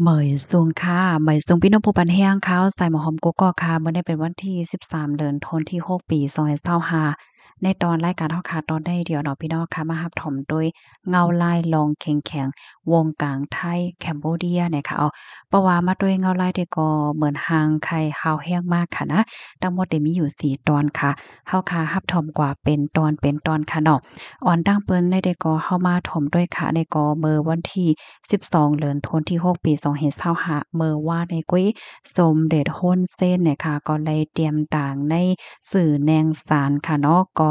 เหมยซุงค่ะเหมยซุงพี่น้องผู้ปันแห้งเขาใส่หมอหอมกุ๊กกอกค่ะเมื่อได้เป็นวันที่13เดือนธันวาคมที่6ปี2025ในตอนรายการเฮาค่ะตอนได้เดียวเนาะพี่น้องค่ะมารับถมโดยเงาลายลองแข็งๆวงกลางไทยแคมโบเดียเนี่ยค่ะเพราะว่ามาด้วยเงาลายที่ก็เหมือนหางไข่ฮาวแห้งมากค่ะนะทั้งหมดได้มีอยู่4ตอนค่ะเฮาค่ะรับถมกว่าเป็นตอนค่ะเนาะอ่อนดังเปิ้นได้ก็เข้ามาถมด้วยค่ะในก็เมื่อวันที่12เดือนธันวาคมที่6ปี2025เมื่อว่าในกุ้ยสมเด็จฮ้นเส้นเนี่ยค่ะก็เลยเตรียมต่างในสื่อแนงสารค่ะเนาะก็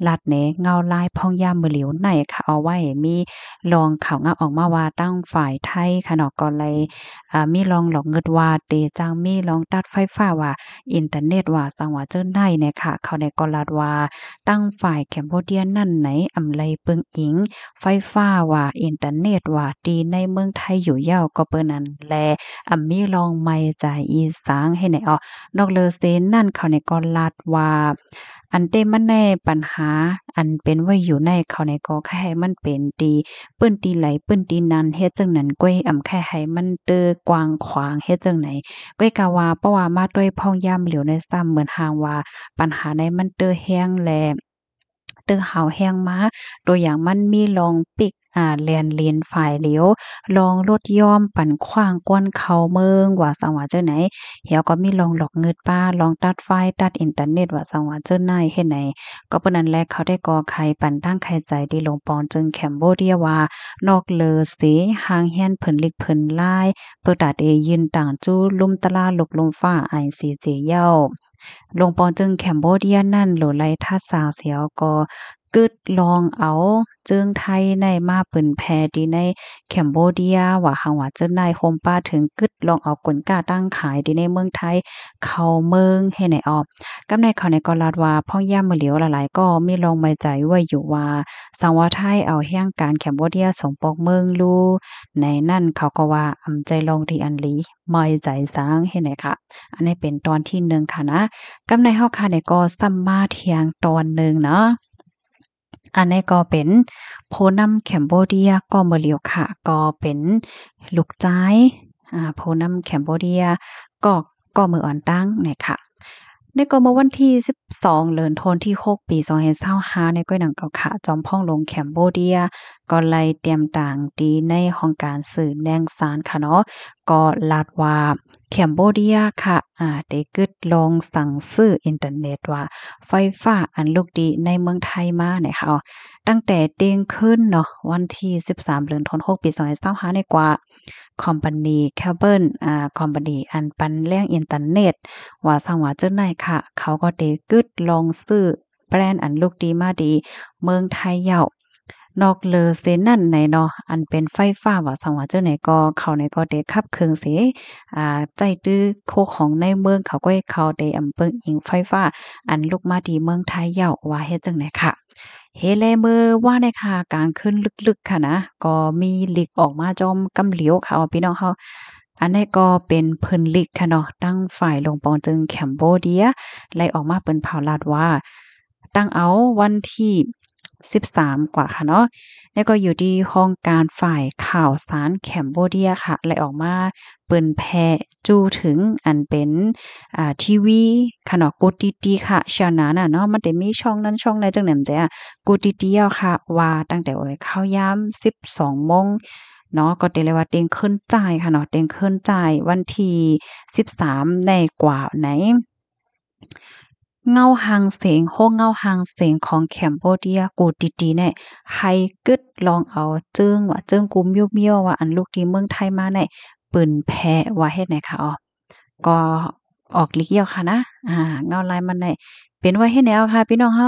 ลัดแหนเงาลายพ่องยามมือเหลียวในค่ะเอาไว้มีรองข่าวงามออกมาว่าตั้งฝ่ายไทยค่ะเนาะก็เลยมีรองหลอกเงิดว่าเตจังมีรองตัดไฟฟ้าว่าอินเทอร์เน็ตว่าสังว่าเจิ้นได้เนี่ยค่ะเขาในก็ลัดว่าตั้งฝ่ายแคมโบเดียนั่นไหนอำไลเปิงอิงไฟฟ้าว่าอินเทอร์เน็ตว่าดีในเมืองไทยอยู่ยาวก็เปิ้นนั้นแลมีรองไม่จ่ายอีสางให้ไหนนอกเลอเซนนั่นเขาในก็ลัดว่าอันเต้มันในปัญหาอันเป็นไว้อยู่ในเขาในก็แค่ให้มันเป็นดีเปิ้นตีไหลเปิ้นตีนั้นเฮ็ดจังนั้นก้อยแค่ให้มันเตอกว้างขวางเฮ็ดจังไหนก้อยกะว่าเพราะว่ามาด้วยพ้องย่ำเหลียวในซ้ำเหมือนหางว่าปัญหาในมันเตอแห้งแลเตอหาวแห้งมาตัวอย่างมันมีลองปิกแลนเลนฝ่ายเหลียวลองลดย่อมปั่นขว้างก้นเขาเมืองว่าสังว่าเจ้าไหนเหี่ยวก็มีลองหลอกเงิดป้าลองตัดไฟตัดอินเทอร์เน็ตว่าสังว่าเจ้าไหนเฮ็ดไหนก็ปานนั้นแลเขาได้ก่อไขปั่นตั้งไขใจดีลงปอนจึงแคมโบเดียว่านอกเลอสิหางเฮียนเพิ่นลิกเพิ่นลายเปิดตาเดยืนต่างจู้ลุ่มตะลาลกลมฟ้า ICJ เย้าลงปอนจึงแคมโบเดียนั่นโหลไลทัดสาวเสียวก็กึดลองเอาเจิงไทยในมาเปิ่นแพดีในแคมโบเดียว่าหังว่าเจิ้นนายโฮมป้าถึงกึดลองเอากลกาตั้งขายดีในเมืองไทยเข้าเมืองให้ไหนกำในเขาในก็ลาดว่าพ่อย่ามมื้อเหลียวหลายๆก็มีลองไม้ใจไว้อยู่ว่าสังว่าไทยเอาแห่งการแคมโบเดียส่งปอกเมืองลูในนั่นเขาก็ว่าใจลองที่อันลีไม่ใจสางให้ไหนค่ะอันนี้เป็นตอนที่1ค่ะนะกำในเฮาค่ะเนี่ยก็ซ้ำมาเที่ยงตอนหนึ่งเนาะอันนี้ก็เป็นโพนัมแคมโบเดียก็บ่เหลียวค่ะก็เป็นลูกจ้ายโพนัมแคมโบเดียก็ก็มืออ่อนตั้งเนี่ยค่ะในก็เมื่อวันที่12เดือนธันวาคมที่6ปี2025ในก้อยหนังเก่าค่ะจอมพ่องลงแคมโบเดียก็ไล่เตรียมต่างดีในห้องการสื่อแนงสารค่ะเนาะก็ลาดว่าแคมโบเดียค่ะได้กึดลองสั่งซื้ออินเทอร์เน็ตว่าไฟฟ้าอันลูกดีในเมืองไทยมาเนี่ยค่ะตั้งแต่เด้งขึ้นเนาะวันที่13เดือนธันวาคมปี2025ในกว่าคอมพานีเคเบิลคอมพานีอันปันแรงอินเทอร์เน็ตว่าสังว่าเจ้าไหนค่ะเขาก็ได้กึดลองซื้อแบรนด์อันลูกดีมาดีเมืองไทยเย้านอกเลอเซนั่นไหนเนาะอันเป็นไฟฟ้าว่าสังว่าเจ้าไหนก็เขาไหนก็ได้ขับเครื่องเสใจตื้อโคของในเมืองเขาก็ให้เขาได้เปิงอิงไฟฟ้าอันลูกมาดีเมืองไทยเย้าว่าเฮ็ดจังไหนค่ะเฮแลมือว่าได้ค่ะกลางคืนลึกๆค่ะนะก็มีลีกออกมาจอมกำเหลียวค่ะว่าพี่น้องเฮาอันนี้ก็เป็นเพิ่นลีกค่ะเนาะตั้งฝ่ายลงปองจึงแคมโบเดียไล่ออกมาเปิ้นเผาลาดว่าตั้งเอาวันที่13กว่าค่ะเนาะแล้วก็อยู่ที่ห้องการฝ่ายข่าวสารแคมโบเดียค่ะไล่ออกมาเปิ้นแพร่จูถึงอันเป็นทีวีค่ะเนาะกูติตีค่ะชาวนั้นน่ะเนาะมันได้มีช่องนั้นช่องใดจังไหนแจ้กูติตีเอาค่ะว่าตั้งแต่โอ้ยเข้ายาม12โมงเนาะก็เตเลยว่าเต็งขึ้นจ่ายค่ะเนาะเต็งขึ้นจ่ายวันที่13ในกว่าไหนเงาหางเสียงโฮเงาหางเสียงของแคมโบเดียกูดีๆเนี่ยให้กึดลองเอาเจิ้งว่าเจิ้งกุมเมียวๆว่าอันลูกที่เมืองไทยมาเนี่ยปืนแพ้ว่าเฮ็ดไหนคะก็ออกลิกเหี่ยวค่ะนะเงาลายมันได้เป็นไว้ให้แนวค่ะพี่น้องเฮา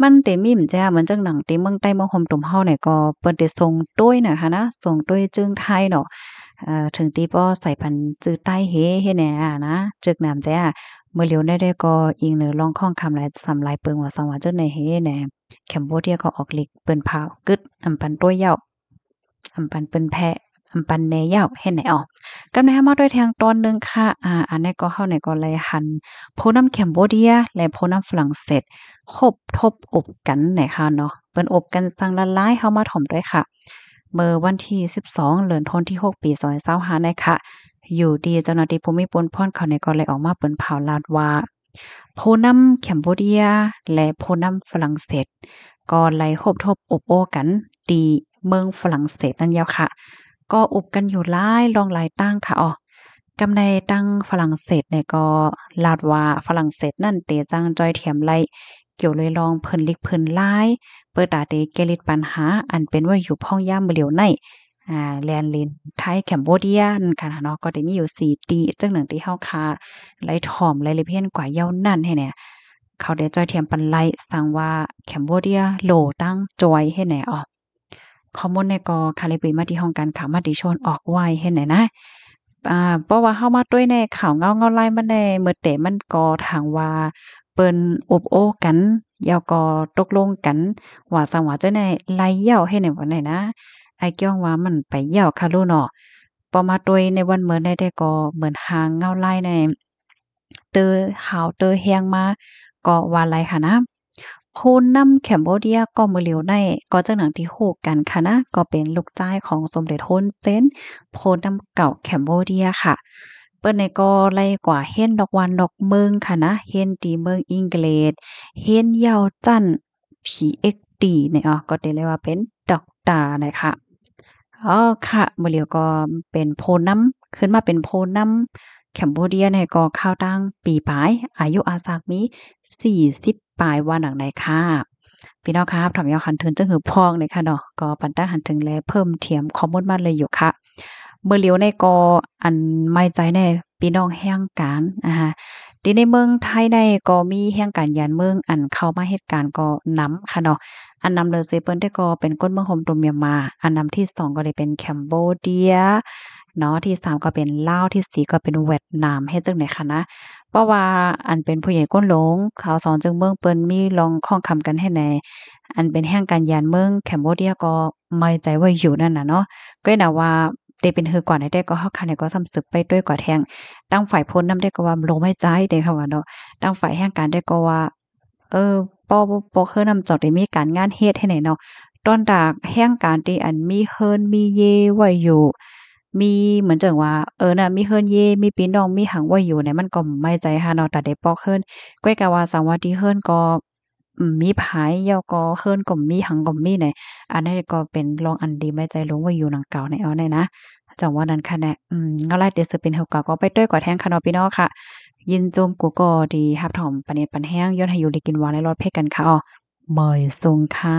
มันเต็มมีมจ้าเหมือนจังหนังเต็มเมืองใต้เมืองหอมตุ่มเฮาเนี่ยก็เปิ้นได้ส่งตุ้ยน่ะค่ะนะส่งตุ้ยจึงไทยเนาะถึงตีป้อใส่พันจื้อใต้เฮเฮ็ดแหน่นะจึกนำจ้าเมื่อเลียวได้ก็อิงเหนือลองข้องคำหลายสำหลายเปิงว่าสังว่าเจ้าในเฮแหน่แคมโบเดียก็ออกลิกเปิ้นพาวกึดอำปันตุ้ยเหย้าอำปันเปิ้นแพะอำปันแหน่เหย้าเฮ็ดไหนกำในมาด้วยทางตอนหนึ่งค่ะอันนี้ก็เข้าในก็เลยหันผู้นำแคมโบเดียและผู้นำฝรั่งเศสคบทบอบกันไหนค่ะเนาะเปิ้นอบกันสังละลายเข้ามาถ่อมด้วยค่ะ เมื่อวันที่12เดือนธันวาคมที่6ปี2025นะคะอยู่ดีเจ้าหน้าที่ภูมิพลพ่อนเขาในก็เลยออกมาเปิ้นเผาลาดว่าผู้นำแคมโบเดียและผู้นำฝรั่งเศสก็ไล่คบทบอบโอ้กันตีเมืองฝรั่งเศสนั่นยาวค่ะก็อบกันอยู่หลายลองหลายตั้งค่ะกำในตั้งฝรั่งเศสเนี่ยก็ลาดว่าฝรั่งเศสนั่นเตจังจ้อยเถียมไล่เกี่ยวเลยลองเพิ่นลิกเพิ่นลายเปิดตาเตเกลิดปัญหาอันเป็นว่าอยู่พ่องย่ามเหลียวในแลนลินไทยแคมโบเดียนค่ะเนาะก็ได้มีอยู่4ตีจังหนึ่งที่เฮาคาไล่ถ่อมไล่เลยเพี้ยนกว่าเย้านั่นให้เนี่ยเขาได้จ้อยเทียมปันไล่สั่งว่าแคมโบเดียโหลตั้งจอยให้แหน่ข้อมูลในก็คาลิบรีมาที่ห้องการข่าวมาติชนออกไว้ให้แหน่นะเพราะว่าเฮามาด้วยในข่าวเงาไล่มันได้เมื่อแต่มันก็ทางว่าเปิ้นอบโอ้กันแล้วก็ตกลงกันว่าสังว่าจะได้ไล่เหย้าให้ในวันไหนนะไอ้เกี้ยงว่ามันไปเหย้าค่ะลูกเนาะพอมาด้วยในวันเหมือนได้ก็เหมือนหางเงาไล่ในเตอหาวเตอแฮงมาก็ว่าไล่ค่ะนะผู้นำแคมโบเดียก็มือเหลียวในก็จังหนังที่ฮู้กันค่ะนะก็เป็นลูกจ้ายของสมเด็จฮุนเซนผู้นำเก่าแคมโบเดียค่ะเปิ้นนี่ก็ไล่กว่าเฮ็นดอกวันดอกเมืองค่ะนะเฮ็นตีเมืองอังกฤษเฮ็นเหย้าจั้น PhD เนี่ยก็ได้เรียกว่าเป็นด็อกเตอร์นะคะค่ะมื้อเหลียวก็เป็นผู้นำขึ้นมาเป็นผู้นำแคมโบเดียเนี่ยก็เข้าตั้งปีปลายอายุอาศักมี40ปลายว่าหนังใดค่ะพี่น้องครับถามยอหันถึงจังหือพองเลยค่ะเนาะก็ปันตั้งหันถึงแลเพิ่มเทียมข้อมูลมาเลยอยู่ค่ะเมื่อเหลียวในก็อันไม่ใจแน่พี่น้องแห่งการที่ในเมืองไทยได้ก็มีแห่งการยานเมืองอันเข้ามาเหตุการณ์ก็นำค่ะเนาะอันนำเลยสิเปิ้นได้ก็เป็นก้นเมืองโฮมตัวเมียนมาอันนำที่2ก็เลยเป็นแคมโบเดียเนาะที่3ก็เป็นลาวที่4ก็เป็นเวียดนามเฮ็ดจังได๋คะนะเพราะว่าอันเป็นผู้ใหญ่ก้นหลงเขาสอนจึงเมืองเปิ้นมีลองข้องคำกันให้แหน่อันเป็นแห่งการยานเมืองแคมโบเดียก็ไม่ใจว่าอยู่นั่นน่ะเนาะก็น่ะว่าได้เป็นฮือก่อนได้ก็เฮาคันก็ซ้ำสึกไปด้วยกว่าแทงตั้งฝ่ายพ้นนำได้ก็ว่าลงไม่ใจได้ค่ะว่าเนาะตั้งฝ่ายแห่งการได้ก็ว่าปอคือนำจอกได้มีการงานเฮ็ดให้ไหนเนาะตอนดากแห่งการที่อันมีเฮิรนมีเยไว้อยู่มีเหมือนจังว่าน่ะมีเฮิรนเยมีพี่น้องมีหังไว้อยู่เนี่ยมันก็ไม่ใจค่ะเนาะแต่ได้ปอกเฮิรนก้อยกะว่าสังว่าที่เฮิรนก็มีภายแล้วก็เฮิรนก็มีหังก็มีเนี่ยอันนั้นก็เป็นรองอันดีไม่ใจลงไว้อยู่หนังเก่าในเอาเนี่ยนะจังว่านั้นค่ะแน่ก็ไล่เดยวสิเป็นเฮาก็ก็ไปด้วยกว่าแทงค่ะเนาะพี่น้องค่ะ ยินโจมกูก็ดีรับถ่อมปานเนตปานแห้งย้อนให้อยู่ได้กินหวานและรอดเพ็กกันค่ะเหมยทรงค่ะ